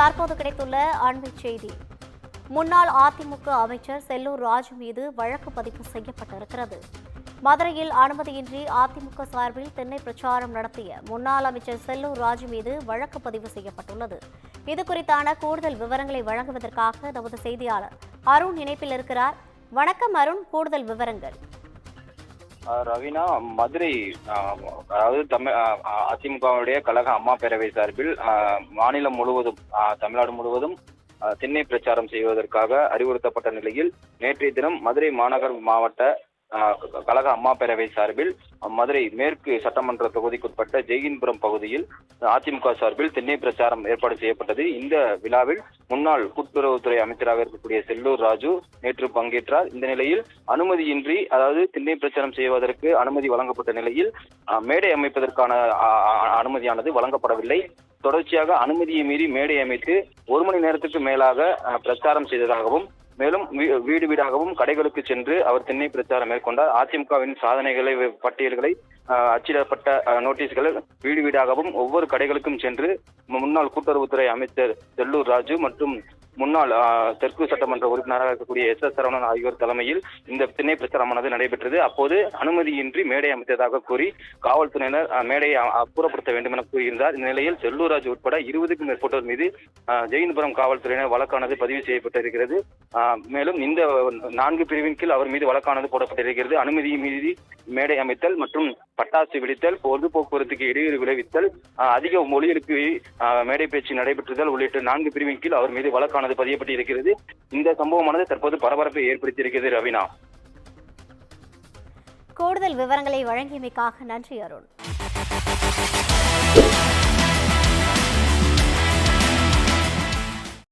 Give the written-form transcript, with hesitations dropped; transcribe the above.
தற்போது கிடைத்துள்ள அண்மை செய்தி. முன்னாள் அதிமுக அமைச்சர் செல்லூர் ராஜு மீது வழக்கு பதிவு செய்யப்பட்டிருக்கிறது. மதுரையில் அனுமதியின்றி அதிமுக சார்பில் தென்னை பிரச்சாரம் நடத்திய முன்னாள் அமைச்சர் செல்லூர் ராஜு மீது வழக்கு பதிவு செய்யப்பட்டுள்ளது. இதுகுறித்தான கூடுதல் விவரங்களை வழங்குவதற்காக நமது செய்தியாளர் அருண் இணைப்பில் இருக்கிறார். வணக்கம் அருண், கூடுதல் விவரங்கள். ரவீனா, மதுரை அதிமுகவுடைய கழக அம்மா பேரவை சார்பில் மாநிலம் முழுவதும் தமிழ்நாடு முழுவதும் தென்னை பிரச்சாரம் செய்வதற்காக அறிவுறுத்தப்பட்ட நிலையில் நேற்றைய தினம் மதுரை மாநகர் மாவட்ட கழக அம்மா பேரவை சார்பில் மதுரை மேற்கு சட்டமன்ற தொகுதிக்குட்பட்ட ஜெயின்புரம் பகுதியில் அதிமுக சார்பில் தென்னை பிரச்சாரம் ஏற்பாடு செய்யப்பட்டது. இந்த விழாவில் முன்னாள் கூட்டுறவுத்துறை அமைச்சராக இருக்கக்கூடிய செல்லூர் ராஜு நேற்று பங்கேற்றார். இந்த நிலையில் அனுமதியின்றி, அதாவது தென்னை பிரச்சாரம் செய்வதற்கு அனுமதி வழங்கப்பட்ட நிலையில் மேடை அமைப்பதற்கான அனுமதியானது வழங்கப்படவில்லை. தொடர்ச்சியாக அனுமதியை மீறி மேடை அமைத்து 1 மணி நேரத்துக்கு மேலாக பிரச்சாரம் செய்ததாகவும், மேலும் வீடு வீடாகவும் கடைகளுக்கு சென்று அவர் தென்னை பிரச்சாரம் மேற்கொண்டார். அதிமுகவின் சாதனைகளை பட்டியல்களை அச்சிடப்பட்ட நோட்டீஸ்கள் வீடு வீடாகவும் ஒவ்வொரு கடைகளுக்கும் சென்று முன்னாள் கூட்டுறவுத்துறை அமைச்சர் செல்லூர் ராஜு மற்றும் முன்னாள் தெற்கு சட்டமன்ற உறுப்பினராக இருக்கக்கூடிய எஸ் சரவணன் ஆகியோர் தலைமையில் இந்த தென்னை பிரச்சாரமானது நடைபெற்றது. அப்போது அனுமதியின்றி மேடை அமைத்ததாக கூறி காவல்துறையினர் மேடையை அப்புறப்படுத்த வேண்டும் என கூறியிருந்தார். இந்த நிலையில் செல்லூர் ராஜு உட்பட 20க்கும் மேற்பட்டோர் மீது ஜெயின்புரம் காவல்துறையினர் வழக்கானது பதிவு செய்யப்பட்டிருக்கிறது. மேலும் இந்த 4 பிரிவின் கீழ் அவர் மீது வழக்கானது போடப்பட்டிருக்கிறது. அனுமதியை மீறி மேடை அமைத்தல் மற்றும் பட்டாசு வெடித்தல், பொது போக்குவரத்துக்கு இடையூறு விளைவித்தல், அதிக மொழி எழுப்பி மேடை பேச்சு நடைபெற்றுதல் உள்ளிட்ட 4 பிரிவின் கீழ் அவர் மீது வழக்கானது பதியப்பட்டு இருக்கிறது. இந்த சம்பவமானது தற்போது பரபரப்பை ஏற்படுத்தியிருக்கிறது. ரவீனா, கூடுதல் விவரங்களை வழங்கியமைக்காக நன்றி அருண்.